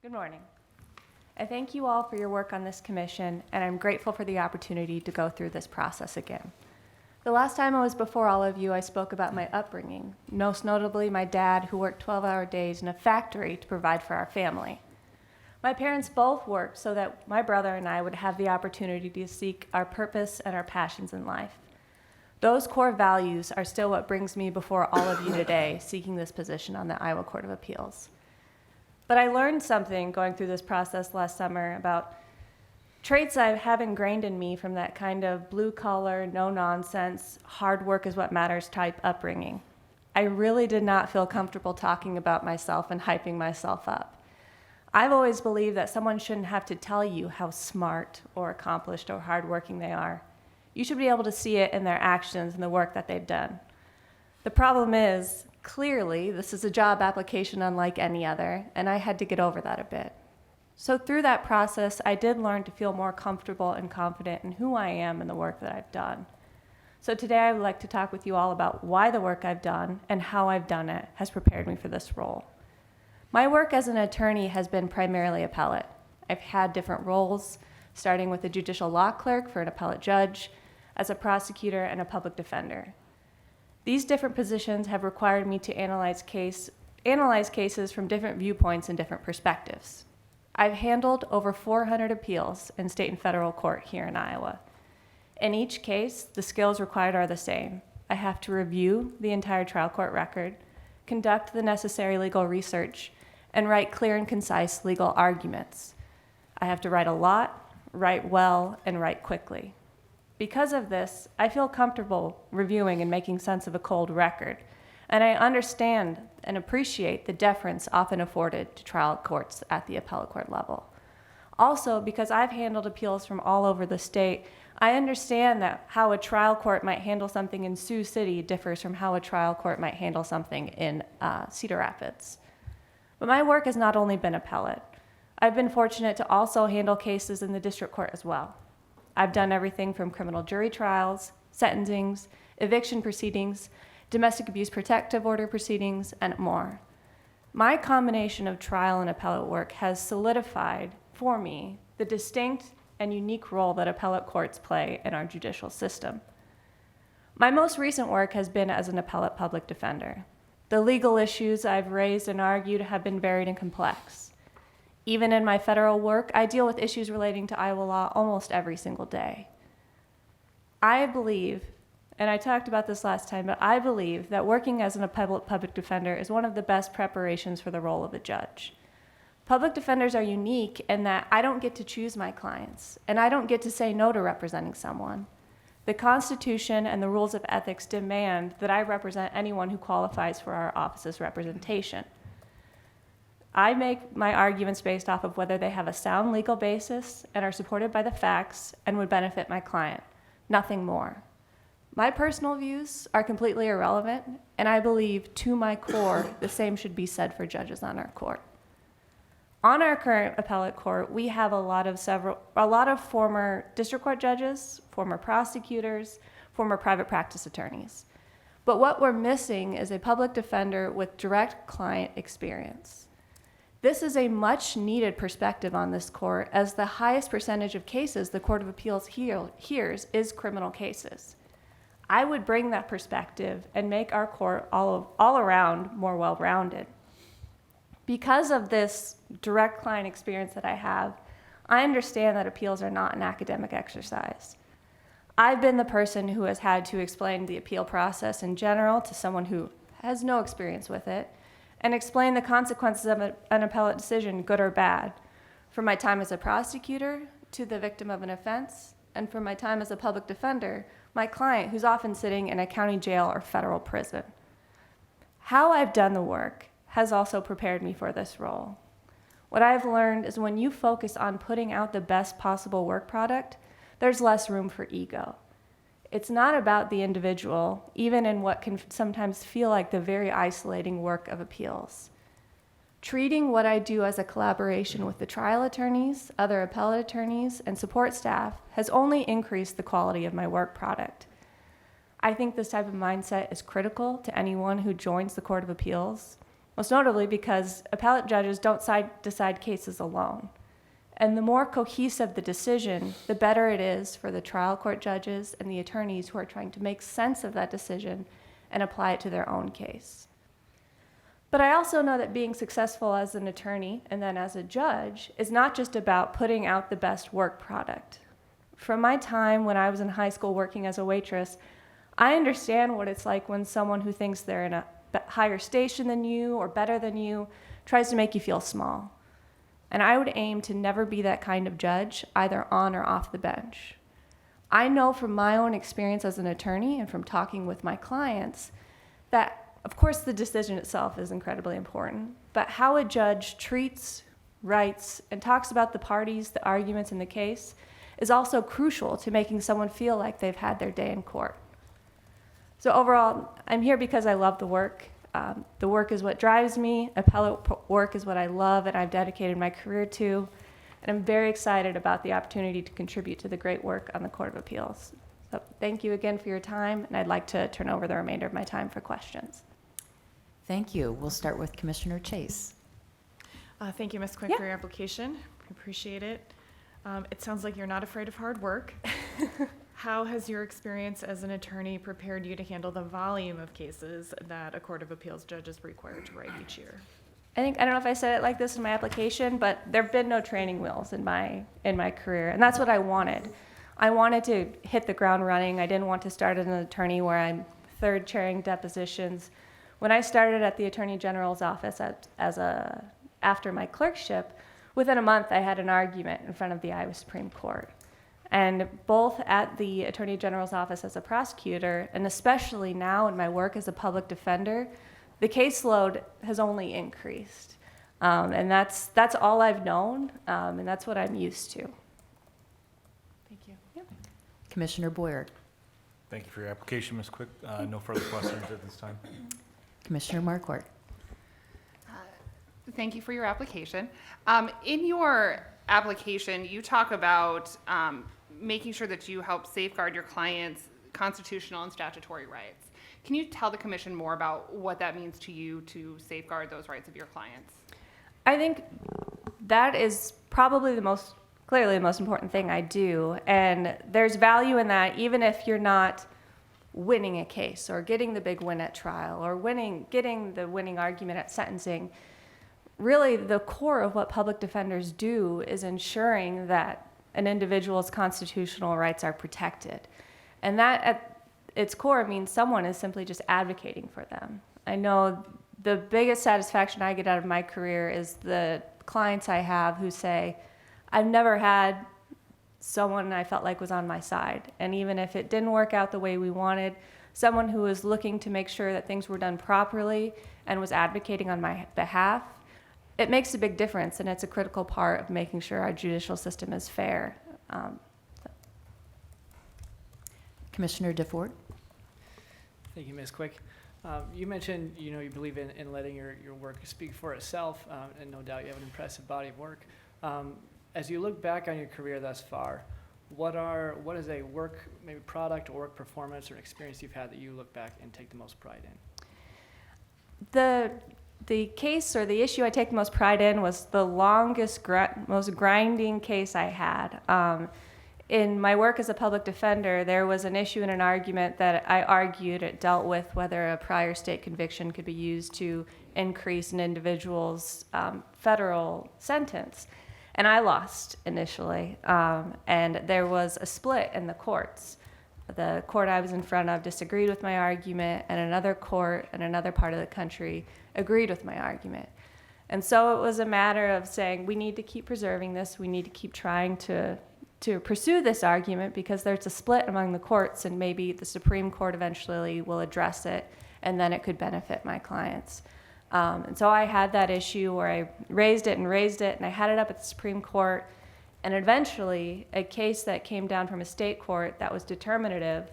Good morning. I thank you all for your work on this commission, and I'm grateful for the opportunity to go through this process again. The last time I was before all of you, I spoke about my upbringing, most notably my dad, who worked 12-hour days in a factory to provide for our family. My parents both worked so that my brother and I would have the opportunity to seek our purpose and our passions in life. Those core values are still what brings me before all of you today, seeking this position on the Iowa Court of Appeals. But I learned something going through this process last summer about traits I have ingrained in me from that kind of blue-collar, no-nonsense, hard work is what matters type upbringing. I really did not feel comfortable talking about myself and hyping myself up. I've always believed that someone shouldn't have to tell you how smart or accomplished or hardworking they are. You should be able to see it in their actions and the work that they've done. The problem is, clearly, this is a job application unlike any other, and I had to get over that a bit. So through that process, I did learn to feel more comfortable and confident in who I am and the work that I've done. So today I would like to talk with you all about why the work I've done and how I've done it has prepared me for this role. My work as an attorney has been primarily appellate. I've had different roles, starting with a judicial law clerk for an appellate judge, as a prosecutor and a public defender. These different positions have required me to analyze cases from different viewpoints and different perspectives. I've handled over 400 appeals in state and federal court here in Iowa. In each case, the skills required are the same. I have to review the entire trial court record, conduct the necessary legal research, and write clear and concise legal arguments. I have to write a lot, write well, and write quickly. Because of this, I feel comfortable reviewing and making sense of a cold record, and I understand and appreciate the deference often afforded to trial courts at the appellate court level. Also, because I've handled appeals from all over the state, I understand that how a trial court might handle something in Sioux City differs from how a trial court might handle something in Cedar Rapids. But my work has not only been appellate. I've been fortunate to also handle cases in the district court as well. I've done everything from criminal jury trials, sentencings, eviction proceedings, domestic abuse protective order proceedings, and more. My combination of trial and appellate work has solidified for me the distinct and unique role that appellate courts play in our judicial system. My most recent work has been as an appellate public defender. The legal issues I've raised and argued have been varied and complex. Even in my federal work, I deal with issues relating to Iowa law almost every single day. I believe, and I talked about this last time, but I believe that working as an appellate public defender is one of the best preparations for the role of a judge. Public defenders are unique in that I don't get to choose my clients, and I don't get to say no to representing someone. The Constitution and the rules of ethics demand that I represent anyone who qualifies for our office's representation. I make my arguments based off of whether they have a sound legal basis and are supported by the facts and would benefit my client, nothing more. My personal views are completely irrelevant, and I believe to my core the same should be said for judges on our court. On our current appellate court, we have a lot of former district court judges, former prosecutors, former private practice attorneys. But what we're missing is a public defender with direct client experience. This is a much needed perspective on this court, as the highest percentage of cases the Court of Appeals hears is criminal cases. I would bring that perspective and make our court all around more well-rounded. Because of this direct client experience that I have, I understand that appeals are not an academic exercise. I've been the person who has had to explain the appeal process in general to someone who has no experience with it, and explain the consequences of an appellate decision, good or bad, from my time as a prosecutor to the victim of an offense, and from my time as a public defender, my client who's often sitting in a county jail or federal prison. How I've done the work has also prepared me for this role. What I've learned is when you focus on putting out the best possible work product, there's less room for ego. It's not about the individual, even in what can sometimes feel like the very isolating work of appeals. Treating what I do as a collaboration with the trial attorneys, other appellate attorneys, and support staff has only increased the quality of my work product. I think this type of mindset is critical to anyone who joins the Court of Appeals, most notably because appellate judges don't decide cases alone. And the more cohesive the decision, the better it is for the trial court judges and the attorneys who are trying to make sense of that decision and apply it to their own case. But I also know that being successful as an attorney and then as a judge is not just about putting out the best work product. From my time when I was in high school working as a waitress, I understand what it's like when someone who thinks they're in a higher station than you or better than you tries to make you feel small. And I would aim to never be that kind of judge, either on or off the bench. I know from my own experience as an attorney and from talking with my clients that, of course, the decision itself is incredibly important, but how a judge treats, writes, and talks about the parties, the arguments in the case is also crucial to making someone feel like they've had their day in court. So overall, I'm here because I love the work. The work is what drives me. Appellate work is what I love and I've dedicated my career to. And I'm very excited about the opportunity to contribute to the great work on the Court of Appeals. So thank you again for your time, and I'd like to turn over the remainder of my time for questions. Thank you. We'll start with Commissioner Chase. Thank you, Ms. Quick, for your application. Appreciate it. It sounds like you're not afraid of hard work. How has your experience as an attorney prepared you to handle the volume of cases that a Court of Appeals judge is required to write each year? I don't know if I said it like this in my application, but there have been no training wheels in my career, and that's what I wanted. I wanted to hit the ground running. I didn't want to start as an attorney where I'm third chairing depositions. When I started at the Attorney General's office after my clerkship, within a month I had an argument in front of the Iowa Supreme Court. And both at the Attorney General's office as a prosecutor, and especially now in my work as a public defender, the caseload has only increased. And that's all I've known, and that's what I'm used to. Thank you. Yep. Commissioner Boyer. Thank you for your application, Ms. Quick. No further questions at this time. Commissioner Marquardt. Thank you for your application. In your application, you talk about making sure that you help safeguard your clients' constitutional and statutory rights. Can you tell the commission more about what that means to you to safeguard those rights of your clients? I think that is probably clearly the most important thing I do. And there's value in that even if you're not winning a case or getting the big win at trial or getting the winning argument at sentencing. Really, the core of what public defenders do is ensuring that an individual's constitutional rights are protected. And that at its core means someone is simply just advocating for them. I know the biggest satisfaction I get out of my career is the clients I have who say, I've never had someone I felt like was on my side. And even if it didn't work out the way we wanted, someone who was looking to make sure that things were done properly and was advocating on my behalf, it makes a big difference, and it's a critical part of making sure our judicial system is fair. Commissioner DeFord. Thank you, Ms. Quick. You mentioned, you believe in letting your work speak for itself, and no doubt you have an impressive body of work. As you look back on your career thus far, what is a work, maybe product or work performance or experience you've had that you look back and take the most pride in? The case or the issue I take the most pride in was the longest, most grinding case I had. In my work as a public defender, there was an issue and an argument that I argued. It dealt with whether a prior state conviction could be used to increase an individual's federal sentence. And I lost initially, and there was a split in the courts. The court I was in front of disagreed with my argument, and another court in another part of the country agreed with my argument. And so it was a matter of saying, we need to keep preserving this, we need to keep trying to pursue this argument because there's a split among the courts, and maybe the Supreme Court eventually will address it, and then it could benefit my clients. And so I had that issue where I raised it, and I had it up at the Supreme Court, and eventually a case that came down from a state court that was determinative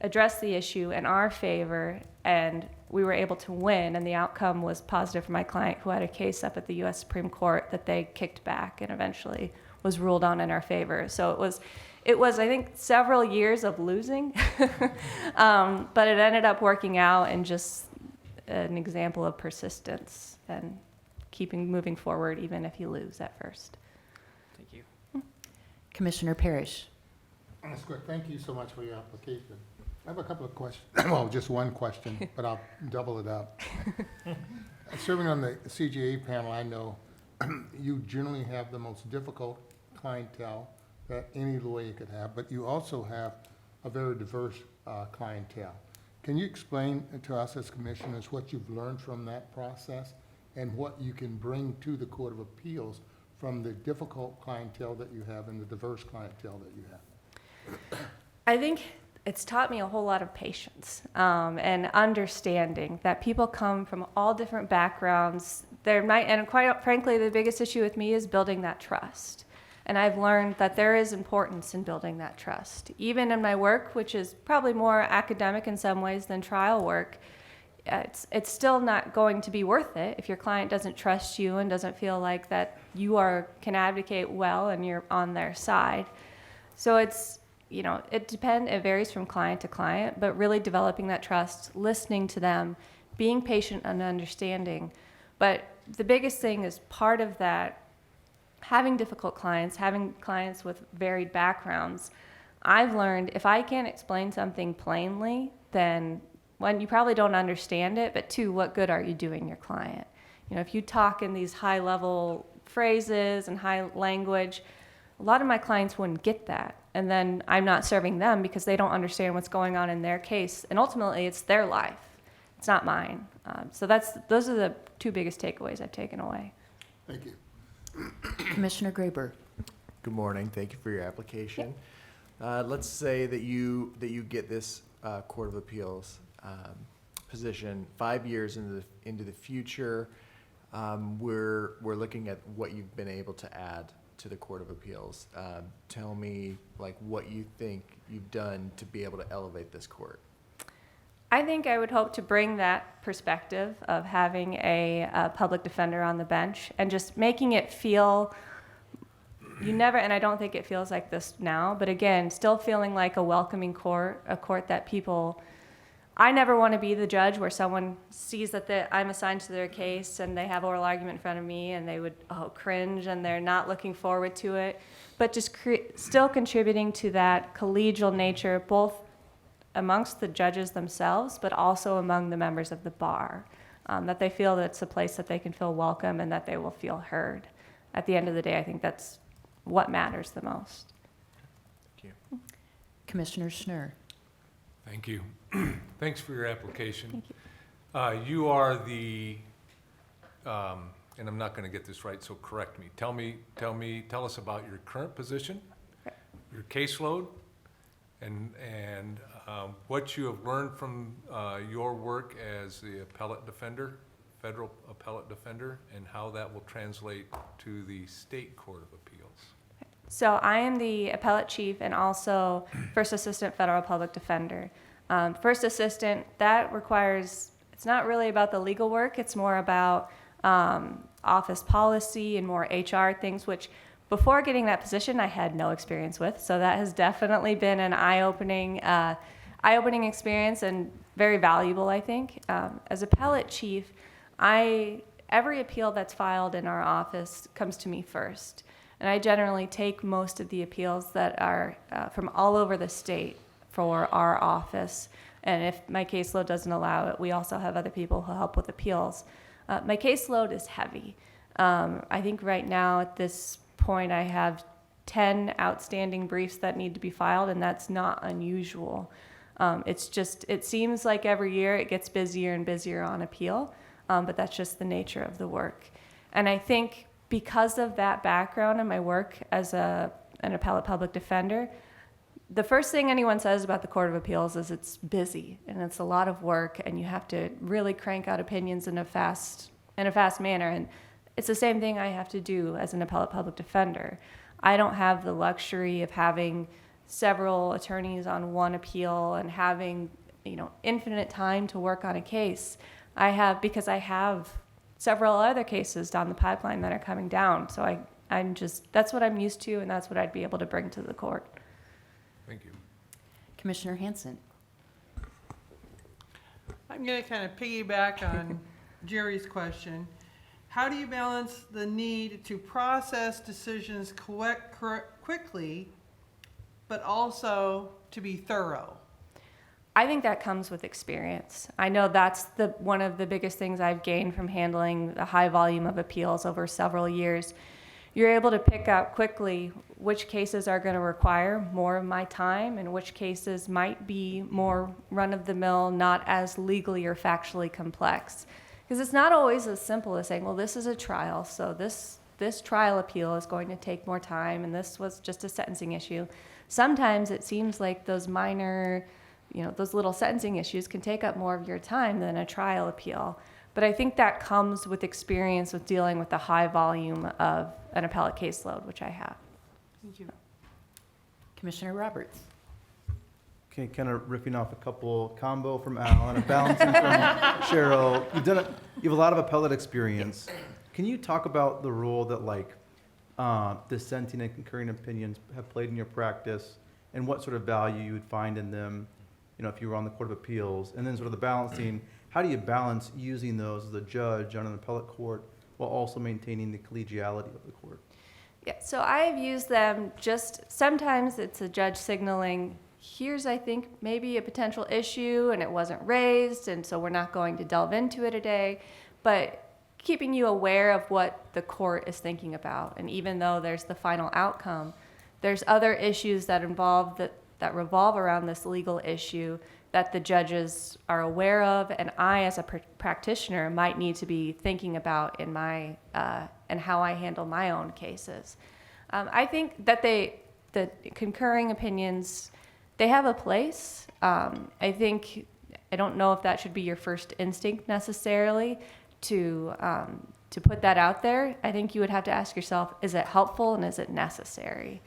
addressed the issue in our favor, and we were able to win, and the outcome was positive for my client, who had a case up at the U.S. Supreme Court that they kicked back and eventually was ruled on in our favor. So it was I think, several years of losing, but it ended up working out, and just an example of persistence and moving forward even if you lose at first. Thank you. Commissioner Parrish. Ms. Quick, thank you so much for your application. I have a couple of questions, well, just one question, but I'll double it up. Serving on the CJA panel, I know you generally have the most difficult clientele that any lawyer could have, but you also have a very diverse clientele. Can you explain to us as commissioners what you've learned from that process and what you can bring to the Court of Appeals from the difficult clientele that you have and the diverse clientele that you have? I think it's taught me a whole lot of patience and understanding that people come from all different backgrounds. And quite frankly, the biggest issue with me is building that trust. And I've learned that there is importance in building that trust. Even in my work, which is probably more academic in some ways than trial work, it's still not going to be worth it if your client doesn't trust you and doesn't feel like that you can advocate well and you're on their side. So it varies from client to client, but really developing that trust, listening to them, being patient and understanding. But the biggest thing is part of that, having difficult clients, having clients with varied backgrounds. I've learned if I can't explain something plainly, then one, you probably don't understand it, but two, what good are you doing your client? If you talk in these high level phrases and high language, a lot of my clients wouldn't get that. And then I'm not serving them because they don't understand what's going on in their case. And ultimately, it's their life. It's not mine. So those are the two biggest takeaways I've taken away. Thank you. Commissioner Graber. Good morning. Thank you for your application. Let's say that you get this Court of Appeals position 5 years into the future. We're looking at what you've been able to add to the Court of Appeals. Tell me what you think you've done to be able to elevate this court. I think I would hope to bring that perspective of having a public defender on the bench and just making it feel, and I don't think it feels like this now, but again, still feeling like a welcoming court, a court that I never want to be the judge where someone sees that I'm assigned to their case and they have oral argument in front of me and they would cringe and they're not looking forward to it, but just still contributing to that collegial nature, both amongst the judges themselves, but also among the members of the bar, that they feel that it's a place that they can feel welcome and that they will feel heard. At the end of the day, I think that's what matters the most. Thank you. Commissioner Schnur. Thank you. Thanks for your application. Thank you. You are the, and I'm not going to get this right, so correct me. Tell us about your current position, your caseload, and what you have learned from your work as the appellate defender, federal appellate defender, and how that will translate to the state court of appeals. So I am the appellate chief and also first assistant federal public defender. First assistant, that requires, it's not really about the legal work, it's more about office policy and more HR things, which before getting that position I had no experience with. So that has definitely been an eye-opening experience and very valuable, I think. As appellate chief, every appeal that's filed in our office comes to me first. And I generally take most of the appeals that are from all over the state for our office. And if my caseload doesn't allow it, we also have other people who help with appeals. My caseload is heavy. I think right now at this point I have 10 outstanding briefs that need to be filed, and that's not unusual. It seems like every year it gets busier and busier on appeal, but that's just the nature of the work. And I think because of that background in my work as an appellate public defender, the first thing anyone says about the Court of Appeals is it's busy and it's a lot of work and you have to really crank out opinions in a fast manner. And it's the same thing I have to do as an appellate public defender. I don't have the luxury of having several attorneys on one appeal and having, infinite time to work on a case. Because I have several other cases down the pipeline that are coming down. So that's what I'm used to, and that's what I'd be able to bring to the court. Thank you. Commissioner Hanson. I'm going to kind of piggyback on Jerry's question. How do you balance the need to process decisions quickly, but also to be thorough? I think that comes with experience. I know that's one of the biggest things I've gained from handling the high volume of appeals over several years. You're able to pick out quickly which cases are going to require more of my time and which cases might be more run-of-the-mill, not as legally or factually complex. Because it's not always as simple as saying, well, this is a trial, so this trial appeal is going to take more time, and this was just a sentencing issue. Sometimes it seems like those minor, those little sentencing issues can take up more of your time than a trial appeal. But I think that comes with experience with dealing with the high volume of an appellate caseload, which I have. Thank you. Commissioner Roberts. Okay, kind of ripping off a couple combo from Al and a balancing from Cheryl. You have a lot of appellate experience. Can you talk about the role that dissenting and concurring opinions have played in your practice, and what sort of value you would find in them, if you were on the Court of Appeals, and then sort of the balancing? How do you balance using those as a judge on an appellate court while also maintaining the collegiality of the court? Yeah, so I've used them sometimes it's a judge signaling, here's, I think, maybe a potential issue and it wasn't raised, and so we're not going to delve into it today, but keeping you aware of what the court is thinking about. And even though there's the final outcome, there's other issues that revolve around this legal issue that the judges are aware of, and I, as a practitioner, might need to be thinking about in my and how I handle my own cases. I think that the concurring opinions, they have a place. I don't know if that should be your first instinct necessarily to put that out there. I think you would have to ask yourself, is it helpful and is it necessary?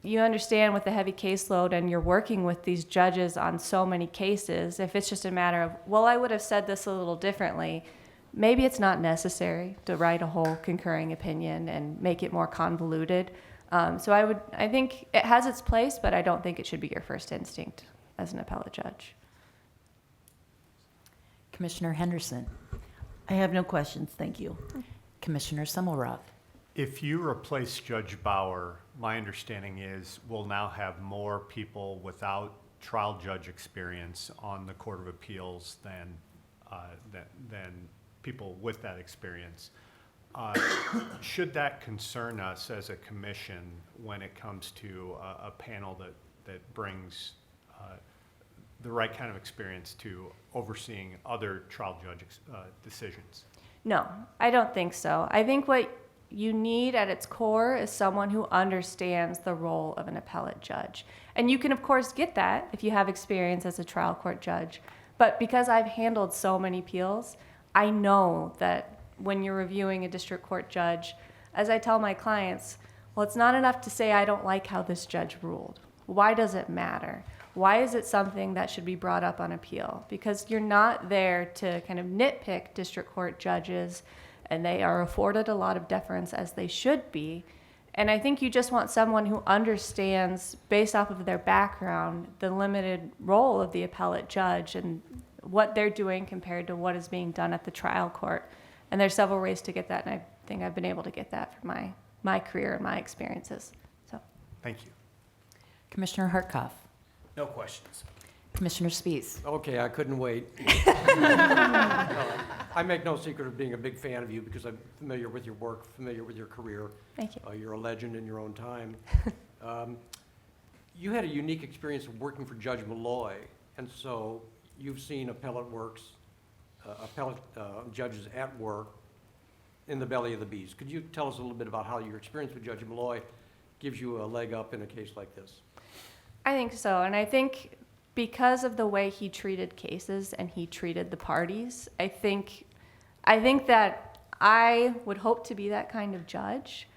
You understand with the heavy caseload and you're working with these judges on so many cases, if it's just a matter of, well, I would have said this a little differently, maybe it's not necessary to write a whole concurring opinion and make it more convoluted. I think it has its place, but I don't think it should be your first instinct as an appellate judge. Commissioner Henderson. I have no questions, thank you. Commissioner Semmelroth. If you replace Judge Bauer, my understanding is we'll now have more people without trial judge experience on the Court of Appeals than people with that experience. Should that concern us as a commission when it comes to a panel that brings the right kind of experience to overseeing other trial judge decisions? No, I don't think so. I think what you need at its core is someone who understands the role of an appellate judge. And you can, of course, get that if you have experience as a trial court judge. But because I've handled so many appeals, I know that when you're reviewing a district court judge, as I tell my clients, well, it's not enough to say I don't like how this judge ruled. Why does it matter? Why is it something that should be brought up on appeal? Because you're not there to kind of nitpick district court judges, and they are afforded a lot of deference as they should be. And I think you just want someone who understands, based off of their background, the limited role of the appellate judge and what they're doing compared to what is being done at the trial court. And there's several ways to get that, and I think I've been able to get that from my career and my experiences. So, thank you. Commissioner Hartkoff. No questions. Commissioner Spies. Okay, I couldn't wait. I make no secret of being a big fan of you because I'm familiar with your work, familiar with your career. Thank you. You're a legend in your own time. You had a unique experience of working for Judge Malloy, and so you've seen appellate judges at work in the belly of the beast. Could you tell us a little bit about how your experience with Judge Malloy gives you a leg up in a case like this? I think so, and I think because of the way he treated cases and he treated the parties, I think that I would hope to be that kind of judge,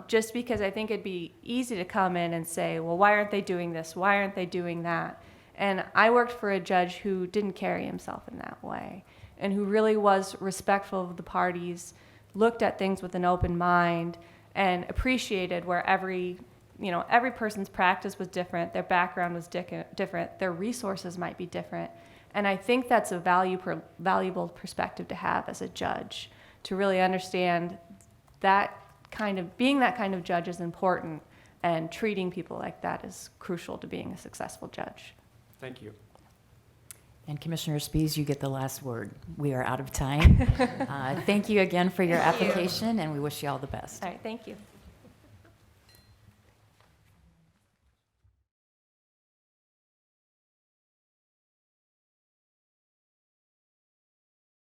just because I think it'd be easy to come in and say, well, why aren't they doing this? Why aren't they doing that? And I worked for a judge who didn't carry himself in that way and who really was respectful of the parties, looked at things with an open mind, and appreciated where every you know, every person's practice was different, their background was different, their resources might be different. And I think that's a valuable perspective to have as a judge, to really understand that being that kind of judge is important, and treating people like that is crucial to being a successful judge. Thank you. And Commissioner Spies, you get the last word. We are out of time. Thank you again for your application, and we wish you all the best. All right, thank you.